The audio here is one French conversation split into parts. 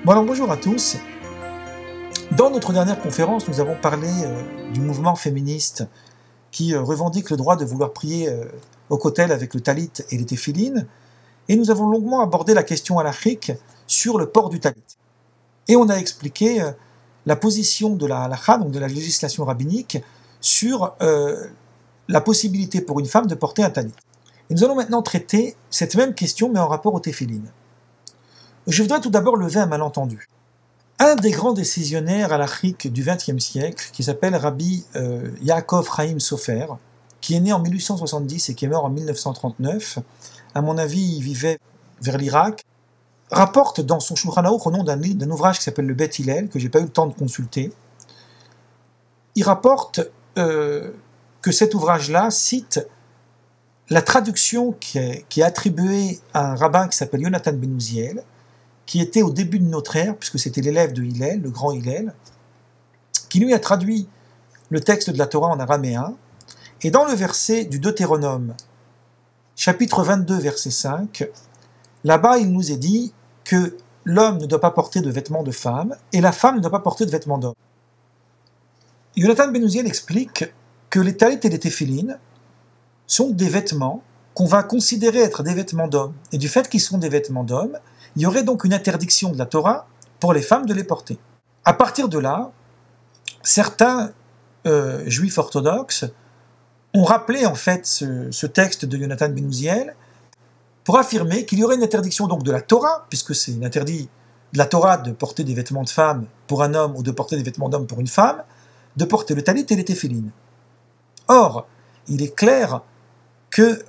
Bon alors bonjour à tous. Dans notre dernière conférence, nous avons parlé du mouvement féministe qui revendique le droit de vouloir prier au kotel avec le talit et les téphilines, et nous avons longuement abordé la question halachique sur le port du talit. Et on a expliqué la position de la halakha, donc de la législation rabbinique, sur la possibilité pour une femme de porter un talit. Et nous allons maintenant traiter cette même question, mais en rapport aux téphilines. Je voudrais tout d'abord lever un malentendu. Un des grands décisionnaires halachiques du XXe siècle, qui s'appelle Rabbi Yaakov Chaim Sofer, qui est né en 1870 et qui est mort en 1939, à mon avis, il vivait vers l'Irak, rapporte dans son Shulchan Aruch au nom d'un ouvrage qui s'appelle le Bet Hillel, que j'ai pas eu le temps de consulter. Il rapporte que cet ouvrage-là cite la traduction qui est attribuée à un rabbin qui s'appelle Yonatan ben Uziel, qui était au début de notre ère, puisque c'était l'élève de Hillel, le grand Hillel, qui lui a traduit le texte de la Torah en araméen, et dans le verset du Deutéronome, chapitre 22, verset 5, là-bas il nous est dit que l'homme ne doit pas porter de vêtements de femme, et la femme ne doit pas porter de vêtements d'homme. Yonatan ben Uziel explique que les talit et les téphilines sont des vêtements qu'on va considérer être des vêtements d'hommes, et du fait qu'ils sont des vêtements d'hommes, il y aurait donc une interdiction de la Torah pour les femmes de les porter. À partir de là, certains juifs orthodoxes ont rappelé en fait ce texte de Yonatan ben Uziel pour affirmer qu'il y aurait une interdiction donc de la Torah, puisque c'est une interdit de la Torah de porter des vêtements de femme pour un homme ou de porter des vêtements d'homme pour une femme, de porter le talit et les téphilines. Or, il est clair que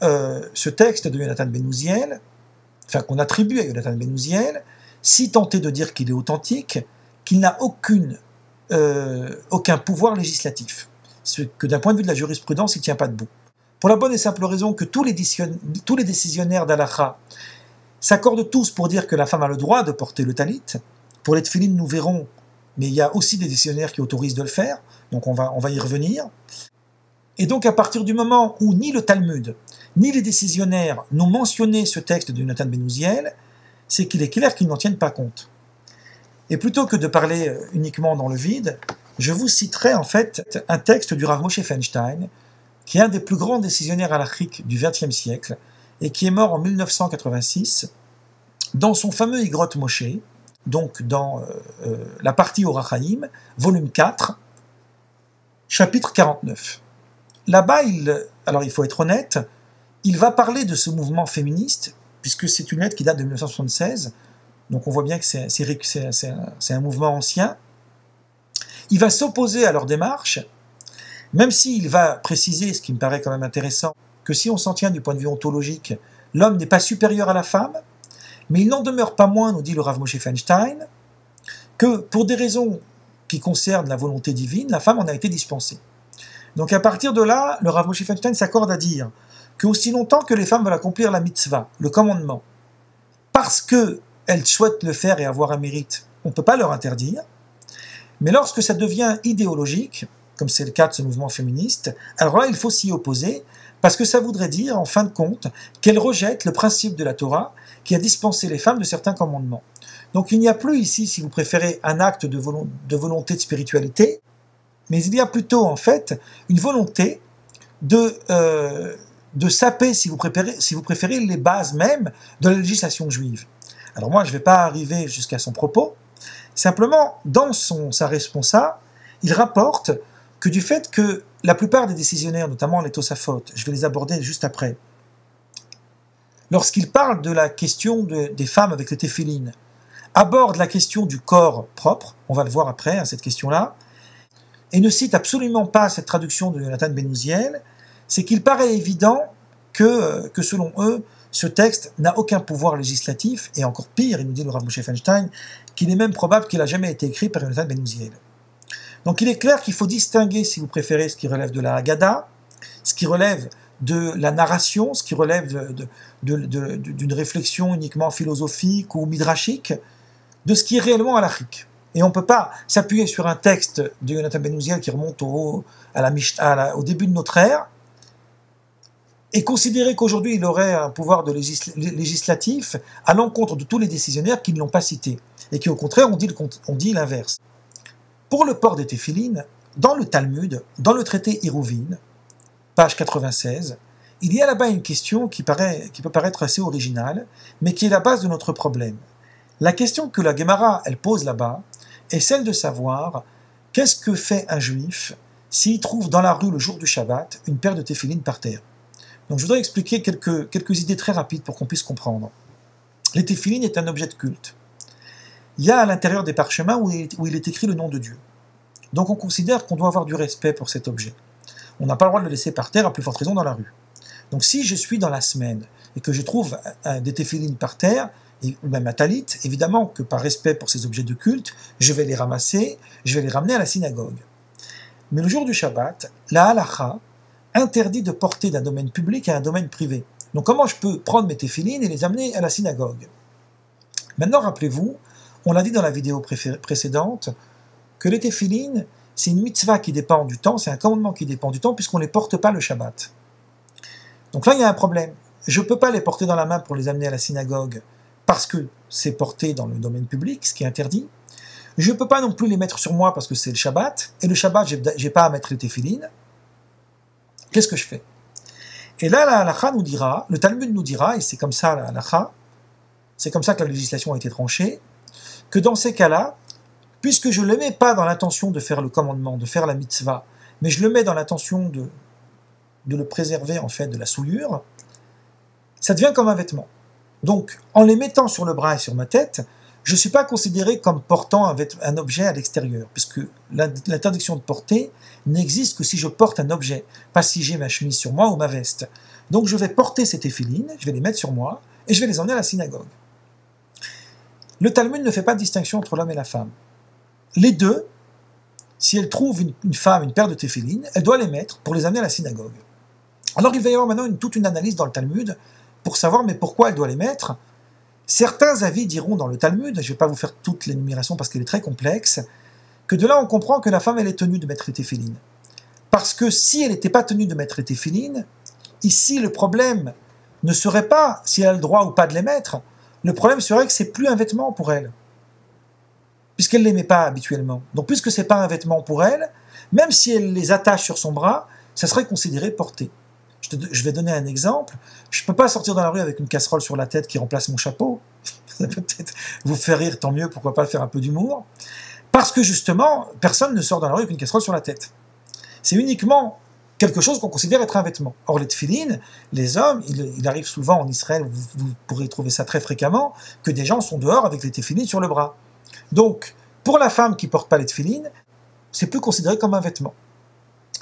ce texte de Yonatan ben Uziel, enfin qu'on attribue à Yonatan ben Uziel, si tenté de dire qu'il est authentique, qu'il n'a aucun pouvoir législatif. Ce que d'un point de vue de la jurisprudence, il ne tient pas debout. Pour la bonne et simple raison que tous les décisionnaires d'halakha s'accordent tous pour dire que la femme a le droit de porter le talit. Pour les téphilines, nous verrons, mais il y a aussi des décisionnaires qui autorisent de le faire, donc on va y revenir. Et donc à partir du moment où ni le Talmud, ni les décisionnaires n'ont mentionné ce texte de Yonatan ben Uziel, c'est qu'il est clair qu'ils n'en tiennent pas compte. Et plutôt que de parler uniquement dans le vide, je vous citerai en fait un texte du Rav Moshe Feinstein, qui est un des plus grands décisionnaires halachiques du XXe siècle, et qui est mort en 1986, dans son fameux Igrot Moshe, donc dans la partie Orach Chaim, volume 4, chapitre 49. Là-bas, il faut être honnête, il va parler de ce mouvement féministe, puisque c'est une lettre qui date de 1976, donc on voit bien que c'est un mouvement ancien. Il va s'opposer à leur démarche, même s'il va préciser, ce qui me paraît quand même intéressant, que si on s'en tient du point de vue ontologique, l'homme n'est pas supérieur à la femme, mais il n'en demeure pas moins, nous dit le Rav Moshe Feinstein, que pour des raisons qui concernent la volonté divine, la femme en a été dispensée. Donc à partir de là, le Rav Moshe Feinstein s'accorde à dire qu'aussi longtemps que les femmes veulent accomplir la mitzvah, le commandement, parce qu'elles souhaitent le faire et avoir un mérite, on ne peut pas leur interdire, mais lorsque ça devient idéologique, comme c'est le cas de ce mouvement féministe, alors là il faut s'y opposer, parce que ça voudrait dire, en fin de compte, qu'elles rejettent le principe de la Torah qui a dispensé les femmes de certains commandements. Donc il n'y a plus ici, si vous préférez, un acte de volonté de spiritualité, mais il y a plutôt en fait une volonté de saper, si vous préférez, les bases même de la législation juive. Alors moi, je ne vais pas arriver jusqu'à son propos, simplement, dans sa responsa, il rapporte que du fait que la plupart des décisionnaires, notamment les Tosafot, je vais les aborder juste après, lorsqu'ils parlent de la question des femmes avec les téphilines, abordent la question du corps propre, on va le voir après, cette question-là, et ne citent absolument pas cette traduction de Yonatan ben Uziel, c'est qu'il paraît évident que selon eux, ce texte n'a aucun pouvoir législatif, et encore pire, il nous dit le Rav Moshe Feinstein, qu'il est même probable qu'il n'a jamais été écrit par Yonatan ben Uziel. Donc il est clair qu'il faut distinguer, si vous préférez, ce qui relève de la Haggadah, ce qui relève de la narration, ce qui relève d'une réflexion uniquement philosophique ou midrashique, de ce qui est réellement halachique. Et on ne peut pas s'appuyer sur un texte de Yonatan ben Uziel qui remonte au début de notre ère, et considérer qu'aujourd'hui il aurait un pouvoir législatif à l'encontre de tous les décisionnaires qui ne l'ont pas cité, et qui au contraire ont dit l'inverse. Pour le port des téphilines, dans le Talmud, dans le traité Hiruvin, page 96, il y a là-bas une question qui peut paraître assez originale, mais qui est la base de notre problème. La question que la Gemara elle pose là-bas est celle de savoir qu'est-ce que fait un juif s'il trouve dans la rue le jour du Shabbat une paire de téphilines par terre. Donc je voudrais expliquer quelques idées très rapides pour qu'on puisse comprendre. Les téphilines est un objet de culte. Il y a à l'intérieur des parchemins où il est écrit le nom de Dieu. Donc on considère qu'on doit avoir du respect pour cet objet. On n'a pas le droit de le laisser par terre, à plus forte raison dans la rue. Donc si je suis dans la semaine et que je trouve des téphilines par terre, ou même un talit, évidemment que par respect pour ces objets de culte, je vais les ramasser, je vais les ramener à la synagogue. Mais le jour du Shabbat, la halacha interdit de porter d'un domaine public à un domaine privé. Donc comment je peux prendre mes téphilines et les amener à la synagogue? Maintenant rappelez-vous, on l'a dit dans la vidéo précédente, que les téphilines, c'est une mitzvah qui dépend du temps, c'est un commandement qui dépend du temps, puisqu'on ne les porte pas le Shabbat. Donc là, il y a un problème. Je ne peux pas les porter dans la main pour les amener à la synagogue, parce que c'est porté dans le domaine public, ce qui est interdit. Je ne peux pas non plus les mettre sur moi, parce que c'est le Shabbat, et le Shabbat, je n'ai pas à mettre les téphilines. Qu'est-ce que je fais? Et là, la halacha nous dira, le Talmud nous dira, et c'est comme ça la halacha, c'est comme ça que la législation a été tranchée, que dans ces cas-là, puisque je ne le mets pas dans l'intention de faire le commandement, de faire la mitzvah, mais je le mets dans l'intention de le préserver en fait de la souillure, ça devient comme un vêtement. Donc, en les mettant sur le bras et sur ma tête, je ne suis pas considéré comme portant un objet à l'extérieur, puisque l'interdiction de porter n'existe que si je porte un objet, pas si j'ai ma chemise sur moi ou ma veste. Donc je vais porter ces téphilines, je vais les mettre sur moi, et je vais les emmener à la synagogue. Le Talmud ne fait pas de distinction entre l'homme et la femme. Les deux, si elle trouve une femme, une paire de téphilines, elle doit les mettre pour les amener à la synagogue. Alors il va y avoir maintenant toute une analyse dans le Talmud pour savoir mais pourquoi elle doit les mettre. Certains avis diront dans le Talmud, je ne vais pas vous faire toute l'énumération parce qu'elle est très complexe, que de là on comprend que la femme elle est tenue de mettre les téphilines. Parce que si elle n'était pas tenue de mettre les téphilines, ici le problème ne serait pas si elle a le droit ou pas de les mettre, le problème serait que c'est plus un vêtement pour elle. Puisqu'elle ne les met pas habituellement. Donc puisque ce n'est pas un vêtement pour elle, même si elle les attache sur son bras, ça serait considéré porté. Je vais donner un exemple. Je ne peux pas sortir dans la rue avec une casserole sur la tête qui remplace mon chapeau. Ça peut peut-être vous faire rire, tant mieux, pourquoi pas faire un peu d'humour. Parce que justement, personne ne sort dans la rue avec une casserole sur la tête. C'est uniquement quelque chose qu'on considère être un vêtement. Or les tefilines, les hommes, il arrive souvent en Israël, vous pourrez trouver ça très fréquemment, que des gens sont dehors avec les tefilines sur le bras. Donc, pour la femme qui ne porte pas les tefilines, c'est plus considéré comme un vêtement.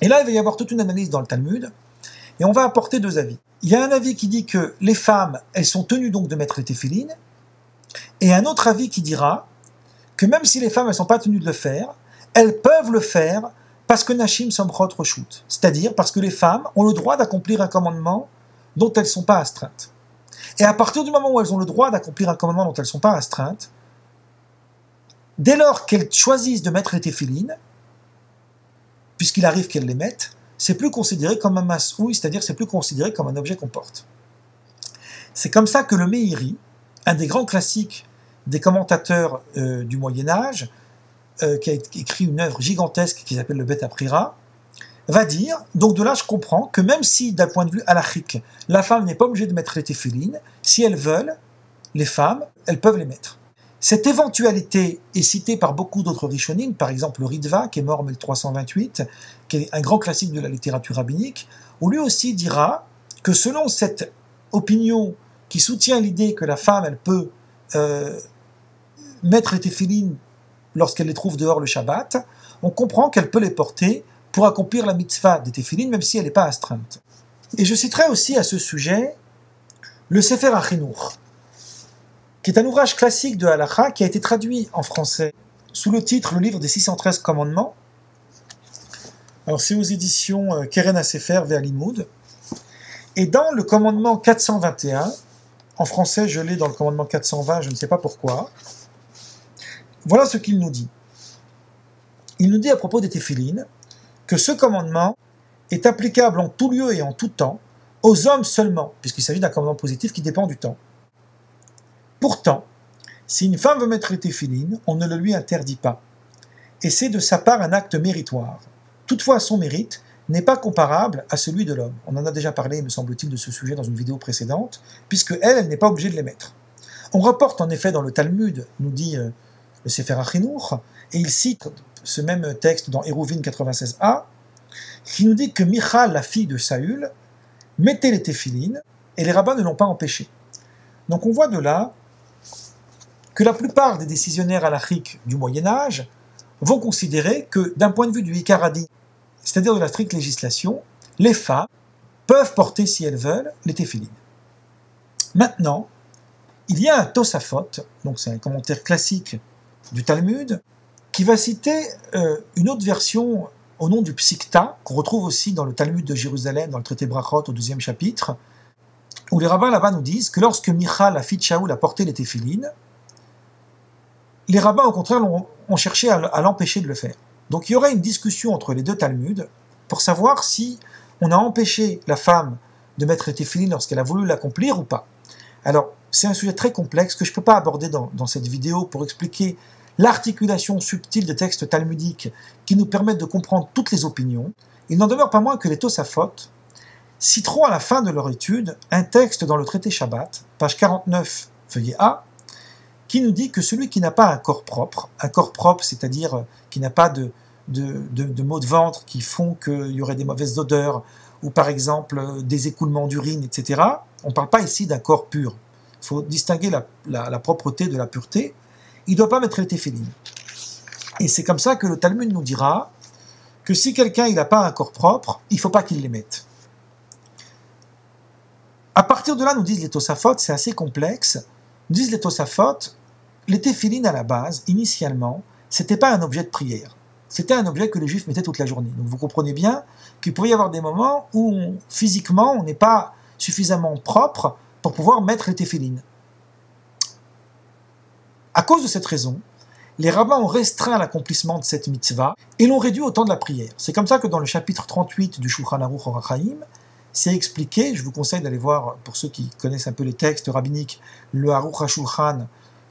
Et là, il va y avoir toute une analyse dans le Talmud, et on va apporter deux avis. Il y a un avis qui dit que les femmes, elles sont tenues donc de mettre les téphilines, et un autre avis qui dira que même si les femmes, elles ne sont pas tenues de le faire, elles peuvent le faire parce que Nashim Somchot Roshut, c'est-à-dire parce que les femmes ont le droit d'accomplir un commandement dont elles ne sont pas astreintes. Et à partir du moment où elles ont le droit d'accomplir un commandement dont elles ne sont pas astreintes, dès lors qu'elles choisissent de mettre les téphilines, puisqu'il arrive qu'elles les mettent, c'est plus considéré comme un masouï, c'est-à-dire c'est plus considéré comme un objet qu'on porte. C'est comme ça que le Meiri, un des grands classiques des commentateurs du Moyen-Âge, qui a écrit une œuvre gigantesque qui s'appelle le Bet Aprira, va dire, donc de là je comprends que même si d'un point de vue halachique, la femme n'est pas obligée de mettre les téphilines, si elles veulent, les femmes, elles peuvent les mettre. Cette éventualité est citée par beaucoup d'autres rishonim, par exemple le Ritva, qui est mort en 1328, qui est un grand classique de la littérature rabbinique, où lui aussi dira que selon cette opinion qui soutient l'idée que la femme, elle peut mettre les téphilines lorsqu'elle les trouve dehors le Shabbat, on comprend qu'elle peut les porter pour accomplir la mitzvah des téphilines, même si elle n'est pas astreinte. Et je citerai aussi à ce sujet le Sefer HaChinuch, qui est un ouvrage classique de Halacha qui a été traduit en français sous le titre Le livre des 613 commandements. Alors c'est aux éditions Keren HaSefer Ve'Alimoud. Et dans le commandement 421, en français je l'ai dans le commandement 420, je ne sais pas pourquoi, voilà ce qu'il nous dit. Il nous dit à propos des téphilines que ce commandement est applicable en tout lieu et en tout temps, aux hommes seulement, puisqu'il s'agit d'un commandement positif qui dépend du temps. Pourtant, si une femme veut mettre les téphilines, on ne le lui interdit pas. Et c'est de sa part un acte méritoire. Toutefois, son mérite n'est pas comparable à celui de l'homme. On en a déjà parlé, me semble-t-il, de ce sujet dans une vidéo précédente, puisque elle n'est pas obligée de les mettre. On rapporte en effet dans le Talmud, nous dit le Sefer HaChinuch, et il cite ce même texte dans Eruvin 96a, qui nous dit que Michal, la fille de Saül, mettait les téphilines, et les rabbins ne l'ont pas empêché. Donc on voit de là que la plupart des décisionnaires halachiques du Moyen-Âge vont considérer que, d'un point de vue du Ikaradi, c'est-à-dire de la stricte législation, les femmes peuvent porter, si elles veulent, les téphilines. Maintenant, il y a un Tosafot, donc c'est un commentaire classique du Talmud, qui va citer une autre version au nom du Psikta, qu'on retrouve aussi dans le Talmud de Jérusalem, dans le traité Brachot, au 12e chapitre, où les rabbins là-bas nous disent que lorsque Michal, la fille de Shaoul, a porté les téphilines, les rabbins, au contraire, ont cherché à l'empêcher de le faire. Donc il y aurait une discussion entre les deux Talmuds pour savoir si on a empêché la femme de mettre les téphilines lorsqu'elle a voulu l'accomplir ou pas. Alors, c'est un sujet très complexe que je ne peux pas aborder dans cette vidéo pour expliquer l'articulation subtile des textes talmudiques qui nous permettent de comprendre toutes les opinions. Il n'en demeure pas moins que les Tosafot citeront à la fin de leur étude un texte dans le traité Shabbat, page 49, feuillet A, qui nous dit que celui qui n'a pas un corps propre, c'est-à-dire qui n'a pas de maux de ventre qui font qu'il y aurait des mauvaises odeurs, ou par exemple des écoulements d'urine, etc., on ne parle pas ici d'un corps pur. Il faut distinguer la propreté de la pureté. Il ne doit pas mettre les téphilines. Et c'est comme ça que le Talmud nous dira que si quelqu'un n'a pas un corps propre, il ne faut pas qu'il les mette. À partir de là, nous disent les Tosafot, c'est assez complexe, nous disent les Tosafot, les téphilines à la base, initialement, c'était pas un objet de prière. C'était un objet que les Juifs mettaient toute la journée. Donc vous comprenez bien qu'il pouvait y avoir des moments où physiquement on n'est pas suffisamment propre pour pouvoir mettre les téphilines. À cause de cette raison, les rabbins ont restreint l'accomplissement de cette mitzvah et l'ont réduit au temps de la prière. C'est comme ça que dans le chapitre 38 du Shulchan Aruch Orach Chaim, c'est expliqué, je vous conseille d'aller voir, pour ceux qui connaissent un peu les textes rabbiniques, le Aruch HaShulchan,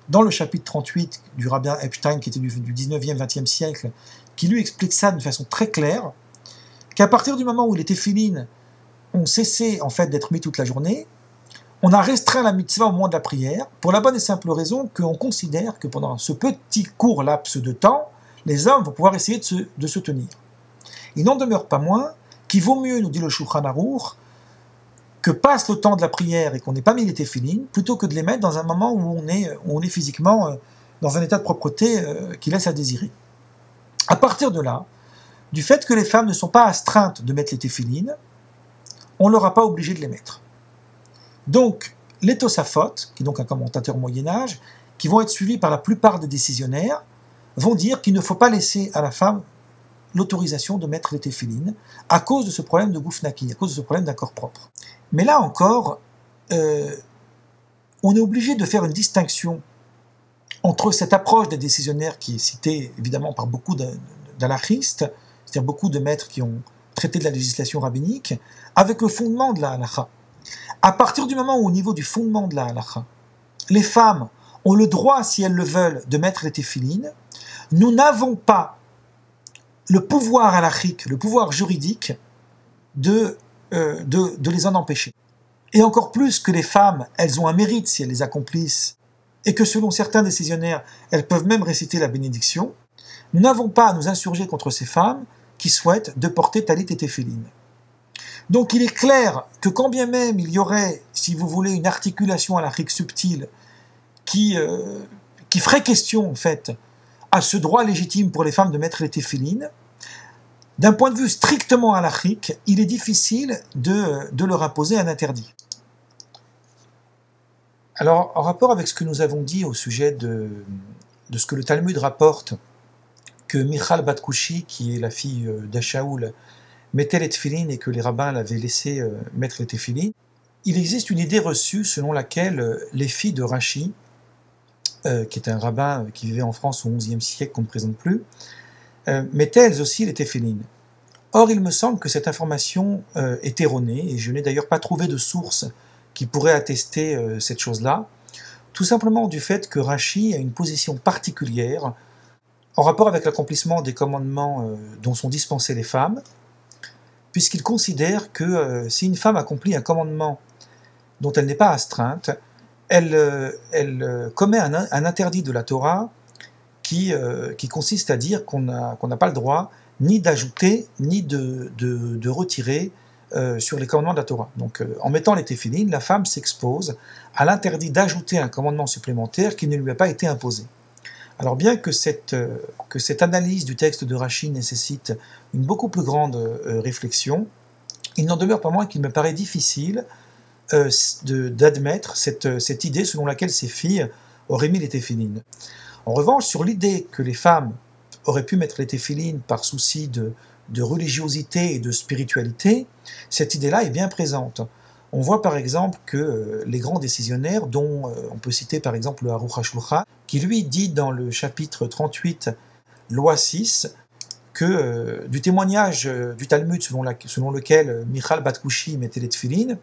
dans le chapitre 38 du rabbin Epstein, qui était du 19e, 20e siècle, qui lui explique ça d'une façon très claire, qu'à partir du moment où les téphilines ont cessé en fait d'être mis toute la journée, on a restreint la mitzvah au moment de la prière, pour la bonne et simple raison qu'on considère que pendant ce petit court laps de temps, les hommes vont pouvoir essayer de se tenir. Il n'en demeure pas moins qu'il vaut mieux, nous dit le Shulchan Aruch, que passe le temps de la prière et qu'on n'ait pas mis les téphilines, plutôt que de les mettre dans un moment où on est physiquement dans un état de propreté qui laisse à désirer. À partir de là, du fait que les femmes ne sont pas astreintes de mettre les téphilines, on ne leur a pas obligé de les mettre. Donc, les Tosafot, qui est donc un commentateur au Moyen-Âge, qui vont être suivis par la plupart des décisionnaires, vont dire qu'il ne faut pas laisser à la femme l'autorisation de mettre les téphilines à cause de ce problème de goufnaki, à cause de ce problème d'un corps propre. Mais là encore, on est obligé de faire une distinction entre cette approche des décisionnaires qui est citée évidemment par beaucoup d'halachistes, c'est-à-dire beaucoup de maîtres qui ont traité de la législation rabbinique, avec le fondement de la halakha. À partir du moment où, au niveau du fondement de la halakha, les femmes ont le droit, si elles le veulent, de mettre les téphilines, nous n'avons pas le pouvoir halachique, le pouvoir juridique de les en empêcher. Et encore plus que les femmes, elles ont un mérite si elles les accomplissent, et que selon certains décisionnaires, elles peuvent même réciter la bénédiction, nous n'avons pas à nous insurger contre ces femmes qui souhaitent de porter talit et téphilines. Donc il est clair que quand bien même il y aurait, si vous voulez, une articulation halachique subtile qui ferait question, en fait, à ce droit légitime pour les femmes de mettre les téphilines, d'un point de vue strictement halachique, il est difficile de leur imposer un interdit. Alors, en rapport avec ce que nous avons dit au sujet de ce que le Talmud rapporte, que Michal bat Kushi, qui est la fille d'Ashaoul, mettait les téphilines et que les rabbins l'avaient laissé mettre les téphilines, il existe une idée reçue selon laquelle les filles de Rashi, qui est un rabbin qui vivait en France au XIe siècle, qu'on ne présente plus, mettaient elles aussi les téphilines. Or, il me semble que cette information est erronée, et je n'ai d'ailleurs pas trouvé de source qui pourrait attester cette chose-là, tout simplement du fait que Rashi a une position particulière en rapport avec l'accomplissement des commandements dont sont dispensées les femmes, puisqu'il considère que si une femme accomplit un commandement dont elle n'est pas astreinte, elle commet un interdit de la Torah qui consiste à dire qu'on n'a pas le droit ni d'ajouter, ni de retirer sur les commandements de la Torah. Donc, en mettant les téphilines, la femme s'expose à l'interdit d'ajouter un commandement supplémentaire qui ne lui a pas été imposé. Alors, bien que cette analyse du texte de Rashi nécessite une beaucoup plus grande réflexion, il n'en demeure pas moins qu'il me paraît difficile d'admettre cette idée selon laquelle ces filles auraient mis les téphilines. En revanche, sur l'idée que les femmes auraient pu mettre les téphilines par souci de religiosité et de spiritualité, cette idée-là est bien présente. On voit par exemple que les grands décisionnaires, dont on peut citer par exemple le Aruch HaShulchan, qui lui dit dans le chapitre 38, loi 6, que du témoignage du Talmud selon lequel Michal Bat-Kushi mettait les téphilines,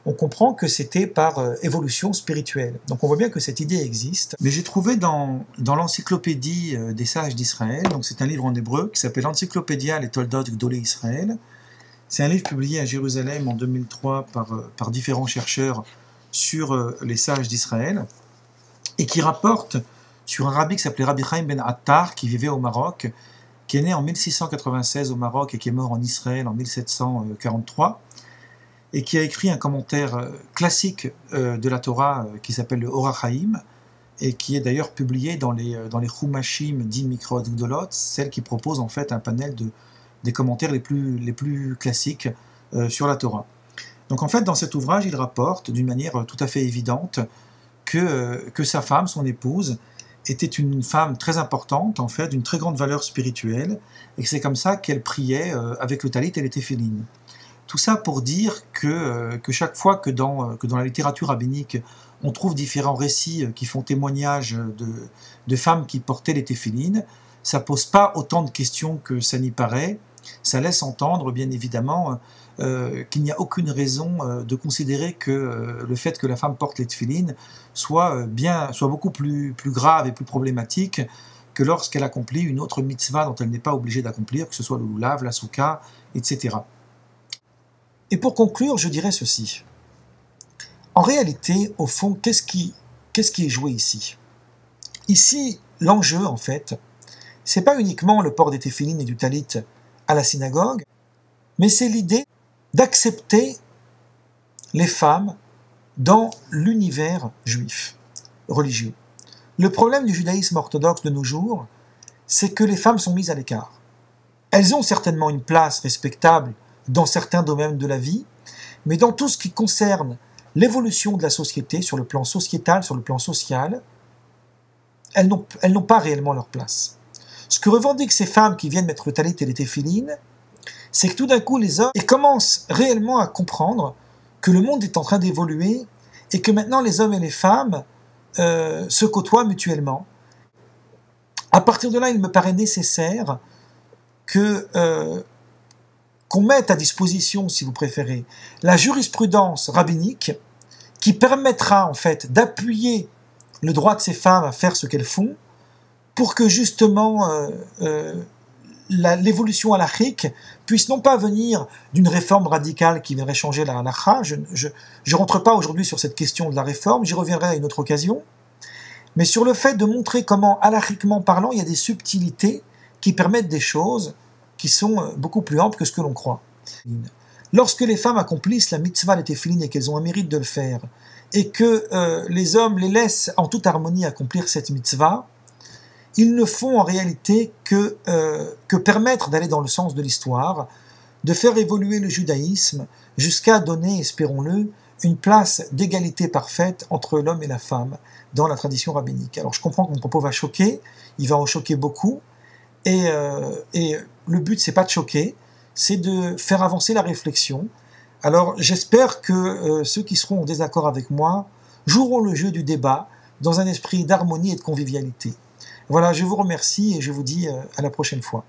on comprend que c'était par évolution spirituelle. Donc on voit bien que cette idée existe. Mais j'ai trouvé dans l'encyclopédie des sages d'Israël, donc c'est un livre en hébreu qui s'appelle Encyclopédia les Toldot Gdolei Israël. C'est un livre publié à Jérusalem en 2003 par différents chercheurs sur les sages d'Israël, et qui rapporte sur un rabbi qui s'appelait Rabbi Chaim ben Attar, qui vivait au Maroc, qui est né en 1696 au Maroc et qui est mort en Israël en 1743, et qui a écrit un commentaire classique de la Torah qui s'appelle le Orach Chaim, et qui est d'ailleurs publié dans les Chumashim dits Mikrot Gdolot, celle qui propose en fait un panel des commentaires les plus classiques sur la Torah. Donc en fait, dans cet ouvrage, il rapporte d'une manière tout à fait évidente que sa femme, son épouse, était une femme très importante, en fait, d'une très grande valeur spirituelle, et que c'est comme ça qu'elle priait avec le talit et les téphilines. Tout ça pour dire que chaque fois que dans la littérature rabbinique, on trouve différents récits qui font témoignage de femmes qui portaient les téphilines, ça pose pas autant de questions que ça n'y paraît. Ça laisse entendre, bien évidemment, qu'il n'y a aucune raison de considérer que le fait que la femme porte les téphilines soit beaucoup plus grave et plus problématique que lorsqu'elle accomplit une autre mitzvah dont elle n'est pas obligée d'accomplir, que ce soit le lulav, la souka, etc. Et pour conclure, je dirais ceci. En réalité, au fond, qu'est-ce qui est joué ici ? Ici, l'enjeu, en fait, c'est pas uniquement le port des téphilines et du talit à la synagogue, mais c'est l'idée d'accepter les femmes dans l'univers juif, religieux. Le problème du judaïsme orthodoxe de nos jours, c'est que les femmes sont mises à l'écart. Elles ont certainement une place respectable dans certains domaines de la vie, mais dans tout ce qui concerne l'évolution de la société, sur le plan sociétal, sur le plan social, elles n'ont pas réellement leur place. Ce que revendiquent ces femmes qui viennent mettre le talit et les téphilines, c'est que tout d'un coup les hommes commencent réellement à comprendre que le monde est en train d'évoluer et que maintenant les hommes et les femmes se côtoient mutuellement. À partir de là, il me paraît nécessaire qu'on mette à disposition, si vous préférez, la jurisprudence rabbinique qui permettra en fait d'appuyer le droit de ces femmes à faire ce qu'elles font pour que justement l'évolution halachique puisse non pas venir d'une réforme radicale qui viendrait changer la halakha. Je ne rentre pas aujourd'hui sur cette question de la réforme, j'y reviendrai à une autre occasion, mais sur le fait de montrer comment, halachiquement parlant, il y a des subtilités qui permettent des choses qui sont beaucoup plus amples que ce que l'on croit. Lorsque les femmes accomplissent la mitzvah des téphilines et qu'elles ont un mérite de le faire, et que les hommes les laissent en toute harmonie accomplir cette mitzvah, ils ne font en réalité que permettre d'aller dans le sens de l'histoire, de faire évoluer le judaïsme jusqu'à donner, espérons-le, une place d'égalité parfaite entre l'homme et la femme dans la tradition rabbinique. Alors je comprends que mon propos va choquer, il va en choquer beaucoup, et le but c'est pas de choquer, c'est de faire avancer la réflexion. Alors j'espère que ceux qui seront en désaccord avec moi joueront le jeu du débat dans un esprit d'harmonie et de convivialité. Voilà, je vous remercie et je vous dis à la prochaine fois.